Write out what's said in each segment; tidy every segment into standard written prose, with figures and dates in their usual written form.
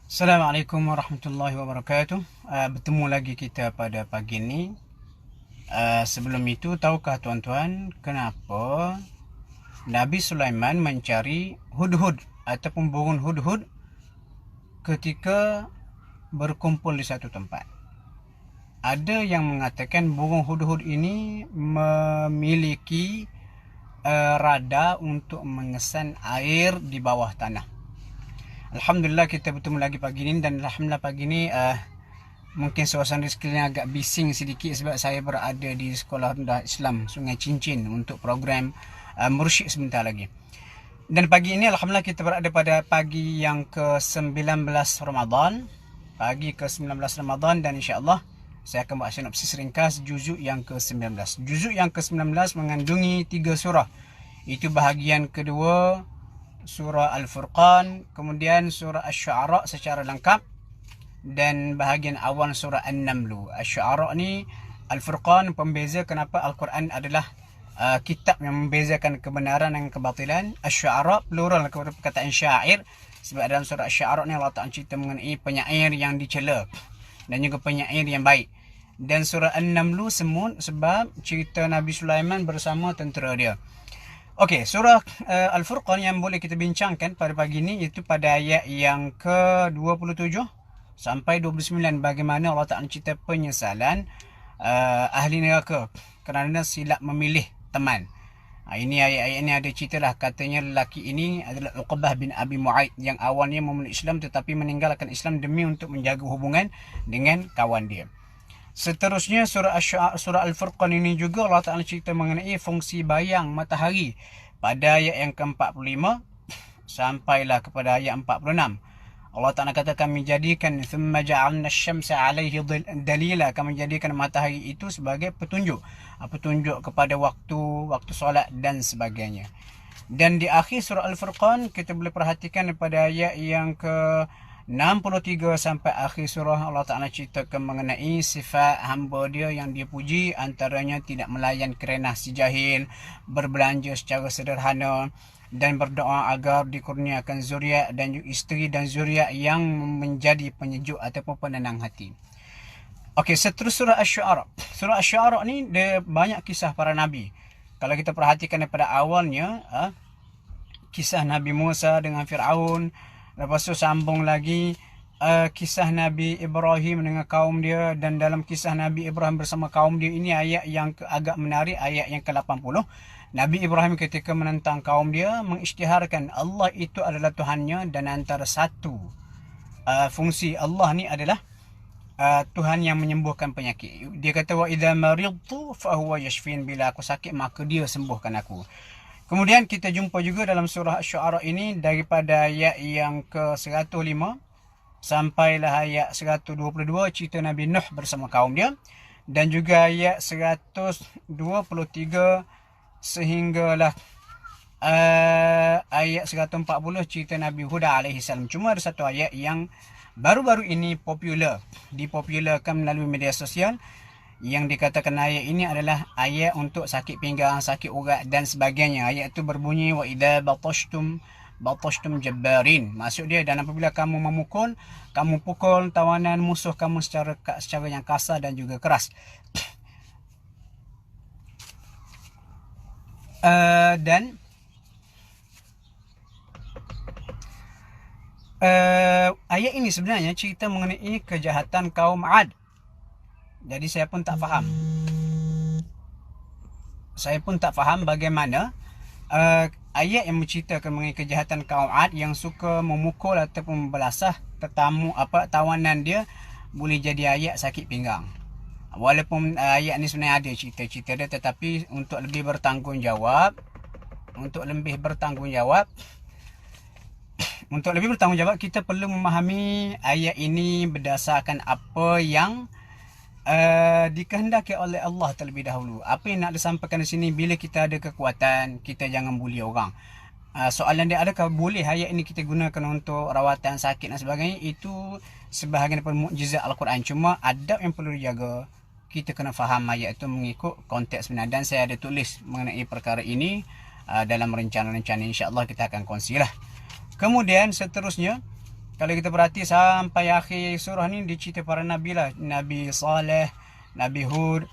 Assalamualaikum warahmatullahi wabarakatuh. Bertemu lagi kita pada pagi ini. Sebelum itu, tahukah tuan-tuan kenapa Nabi Sulaiman mencari hudhud ataupun burung hudhud ketika berkumpul di satu tempat? Ada yang mengatakan burung hudhud ini memiliki radar untuk mengesan air di bawah tanah. Alhamdulillah kita bertemu lagi pagi ini, dan Alhamdulillah pagi ini mungkin suasana di sekeliling agak bising sedikit sebab saya berada di Sekolah Rendah Islam Sungai Cincin untuk program mursyid sebentar lagi. Dan pagi ini Alhamdulillah kita berada pada pagi yang ke-19 Ramadan. Pagi ke-19 Ramadan, dan insyaAllah saya akan buat sinopsis ringkas juzuk yang ke-19. Juzuk yang ke-19 mengandungi 3 surah. Itu bahagian kedua surah Al-Furqan, kemudian surah Asy-Syu'ara secara lengkap, dan bahagian awal surah An-Naml. Asy-Syu'ara ni, Al-Furqan pembeza kenapa Al-Quran adalah kitab yang membezakan kebenaran dan kebatilan. Asy-Syu'ara plural kepada perkataan syair, sebab dalam surah Asy-Syu'ara ni Allah Ta'ala cerita mengenai penyair yang dicela dan juga penyair yang baik. Dan surah An-Naml semut sebab cerita Nabi Sulaiman bersama tentera dia. Okey, surah Al-Furqan yang boleh kita bincangkan pada pagi ini iaitu pada ayat yang ke-27 sampai 29, bagaimana Allah Ta'ala cerita penyesalan ahli neraka kerana silap memilih teman. Ini ayat-ayat ini ada cerita lah, katanya lelaki ini adalah Uqbah bin Abi Mu'aid yang awalnya memeluk Islam tetapi meninggalkan Islam demi untuk menjaga hubungan dengan kawan dia. Seterusnya surah Al-Furqan ini juga Allah Ta'ala cerita mengenai fungsi bayang matahari pada ayat yang ke-45 sampailah kepada ayat 46. Allah Ta'ala kata, kami jadikan thumma ja'alna asy-syamsa 'alaihi dalila, kami jadikan matahari itu sebagai petunjuk kepada waktu solat dan sebagainya. Dan di akhir surah Al-Furqan kita boleh perhatikan pada ayat yang ke 63 sampai akhir surah, Allah Ta'ala ceritakan mengenai sifat hamba dia yang dia puji, antaranya tidak melayan kerana si jahil, berbelanja secara sederhana, dan berdoa agar dikurniakan zuriat dan isteri dan zuriat yang menjadi penyejuk ataupun penenang hati. Okey, seterusnya surah Asy-Syu'ara. Surah Asy-Syu'ara ni dia banyak kisah para nabi. Kalau kita perhatikan daripada awalnya, kisah Nabi Musa dengan Fir'aun. Lepas tu sambung lagi kisah Nabi Ibrahim dengan kaum dia, dan dalam kisah Nabi Ibrahim bersama kaum dia ini ayat yang agak menarik, ayat yang ke-80. Nabi Ibrahim ketika menentang kaum dia mengisytiharkan Allah itu adalah Tuhannya, dan antara satu fungsi Allah ni adalah Tuhan yang menyembuhkan penyakit. Dia kata wa idza maridtu fa huwa yashfin, bila aku sakit maka dia sembuhkan aku. Kemudian kita jumpa juga dalam surah Asy-Syu'ara ini daripada ayat yang ke-105 sampailah ayat 122 cerita Nabi Nuh bersama kaum dia, dan juga ayat 123 sehinggalah ayat 140 cerita Nabi Hud alaihi salam. Cuma ada satu ayat yang baru-baru ini dipopularkan melalui media sosial, yang dikatakan ayat ini adalah ayat untuk sakit pinggang, sakit urat dan sebagainya. Ayat itu berbunyi wa idza batashtum jabbarin. Maksud dia, dan apabila kamu pukul tawanan musuh kamu secara yang kasar dan juga keras. Dan ayat ini sebenarnya cerita mengenai kejahatan kaum Ad. Jadi saya pun tak faham bagaimana ayat yang menceritakan mengenai kejahatan kaum Ad yang suka memukul ataupun membelasah tawanan dia boleh jadi ayat sakit pinggang. Walaupun ayat ni sebenarnya ada cerita-cerita dia, tetapi untuk lebih bertanggungjawab kita perlu memahami ayat ini berdasarkan apa yang dikehendaki oleh Allah terlebih dahulu. Apa yang nak disampaikan di sini, bila kita ada kekuatan, kita jangan bully orang. Soalan dia, adakah boleh ayat ini kita gunakan untuk rawatan sakit dan sebagainya? Itu sebahagian daripada mukjizat Al-Quran. Cuma adab yang perlu dijaga. Kita kena faham ayat itu mengikut konteks benar. Dan saya ada tulis mengenai perkara ini dalam rencana-rencana, insya-Allah kita akan kongsilah. Kemudian seterusnya kalau kita perhati sampai akhir surah ni dia cerita para nabi lah, Nabi Saleh, Nabi Hud,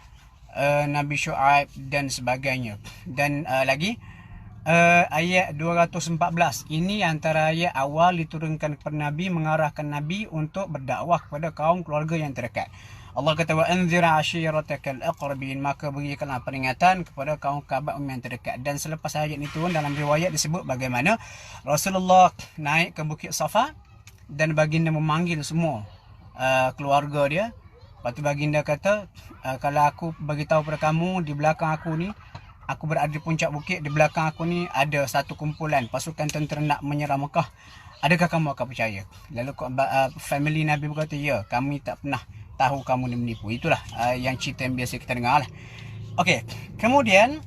Nabi Shu'aib dan sebagainya. Dan lagi ayat 214 ini antara ayat awal diturunkan kepada Nabi, mengarahkan Nabi untuk berdakwah kepada kaum keluarga yang terdekat. Allah kata wa anzir ashiratakal aqrabin, maka berikanlah peringatan kepada kaum kerabat yang terdekat. Dan selepas ayat ini turun, dalam riwayat disebut bagaimana Rasulullah naik ke Bukit Safa dan baginda memanggil semua keluarga dia. Lepas tu baginda kata, kalau aku bagi tahu pada kamu, di belakang aku ni, aku berada di puncak bukit, di belakang aku ni ada satu kumpulan pasukan tentera nak menyerang Mekah. Adakah kamu akan percaya? Lalu family Nabi berkata, ya, kami tak pernah tahu kamu ni menipu. Itulah yang cerita yang biasa kita dengar lah. Okey, kemudian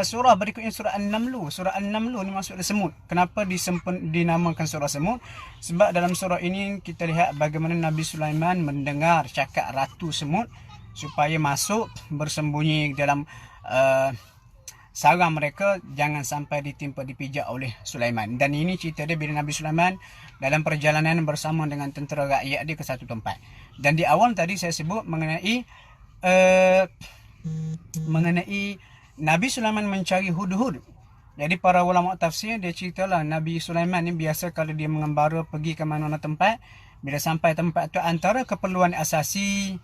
surah berikutnya surah An-Naml. Surah An-Naml ni maksud dia semut. Kenapa dinamakan surah semut? Sebab dalam surah ini kita lihat bagaimana Nabi Sulaiman mendengar cakap ratu semut supaya masuk bersembunyi dalam sarang mereka, jangan sampai ditimpa dipijak oleh Sulaiman. Dan ini cerita dia bila Nabi Sulaiman dalam perjalanan bersama dengan tentera rakyat dia ke satu tempat. Dan di awal tadi saya sebut mengenai Nabi Sulaiman mencari hudhud. Jadi para ulama tafsir dia ceritalah Nabi Sulaiman ni biasa kalau dia mengembara pergi ke mana-mana tempat, bila sampai tempat tu antara keperluan asasi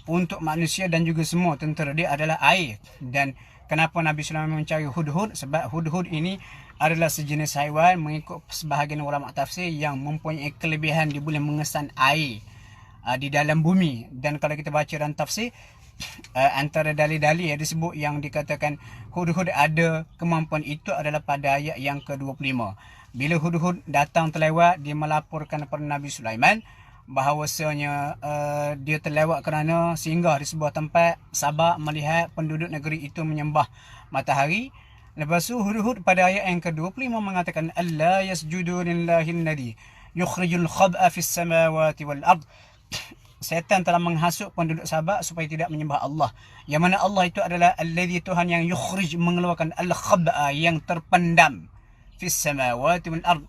untuk manusia dan juga semua tentera dia adalah air. Dan kenapa Nabi Sulaiman mencari hudhud? Sebab hudhud ini adalah sejenis haiwan mengikut sebahagian ulama tafsir yang mempunyai kelebihan, dia boleh mengesan air di dalam bumi. Dan kalau kita baca dalam tafsir, antara dalil-dalil yang disebut yang dikatakan hudhud ada kemampuan itu adalah pada ayat yang ke-25. Bila hudhud datang terlewat, dia melaporkan kepada Nabi Sulaiman bahawasanya dia terlewat kerana singgah di sebuah tempat Sabak, melihat penduduk negeri itu menyembah matahari. Lepas tu hudhud pada ayat yang ke-25 mengatakan alla yasjudu lillahi alladhi yukhrijul khab'a fis samawati wal ard. Setan telah menghasut penduduk Sabak supaya tidak menyembah Allah. Yang mana Allah itu adalah alladhi, Tuhan yang yukhrij, mengeluarkan al-khab'a, yang terpendam, fis samawati wal ard,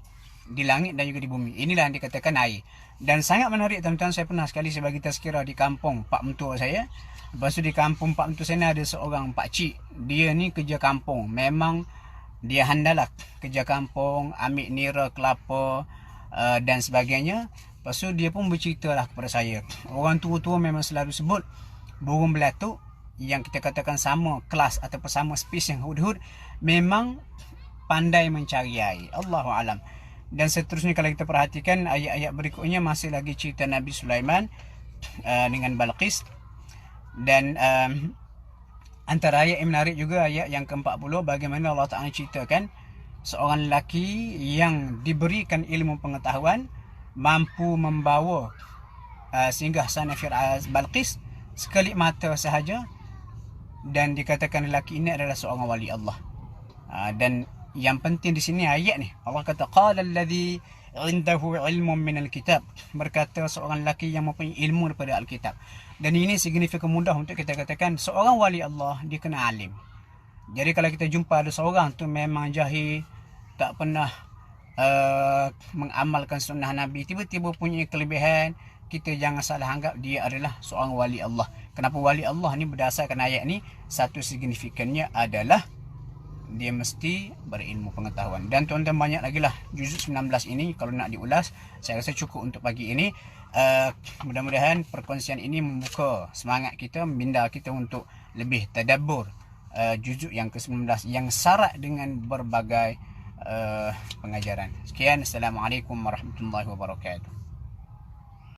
di langit dan juga di bumi. Inilah yang dikatakan air. Dan sangat menarik tuan-tuan, saya pernah sekali saya bagi tazkirah di kampung pak mentua saya. Lepas tu di kampung pak mentua saya ada seorang pak cik. Dia ni kerja kampung. Memang dia handal lah kerja kampung, ambil nira kelapa dan sebagainya. Lepas tu dia pun bercerita lah kepada saya. Orang tua-tua memang selalu sebut burung belatuk yang kita katakan sama kelas ataupun sama spesies yang hudhud memang pandai mencari air. Allahualam. Dan seterusnya kalau kita perhatikan ayat-ayat berikutnya masih lagi cerita Nabi Sulaiman dengan Balqis. Dan antara ayat yang menarik juga ayat yang ke-40, bagaimana Allah Ta'ala ceritakan seorang lelaki yang diberikan ilmu pengetahuan mampu membawa singgah sana Balqis sekelip mata sahaja, dan dikatakan lelaki ini adalah seorang wali Allah. Dan yang penting di sini ayat ni, Allah kata qala alladhi indahu ilmun minal kitab, berkata seorang lelaki yang mempunyai ilmu daripada Alkitab. Dan ini signifikan mudah untuk kita katakan seorang wali Allah dia kena alim. Jadi kalau kita jumpa ada seorang tu memang jahil, tak pernah mengamalkan sunnah Nabi, tiba-tiba punya kelebihan, kita jangan salah anggap dia adalah seorang wali Allah. Kenapa wali Allah ni? Berdasarkan ayat ni, satu signifikannya adalah dia mesti berilmu pengetahuan. Dan tuan-tuan banyak lagi lah juzuk 19 ini kalau nak diulas. Saya rasa cukup untuk pagi ini. Mudah-mudahan perkongsian ini membuka semangat kita, membina kita untuk lebih tadabbur juzuk yang ke-19 yang syarat dengan berbagai pengajaran. Sekian, Assalamualaikum warahmatullahi wabarakatuh.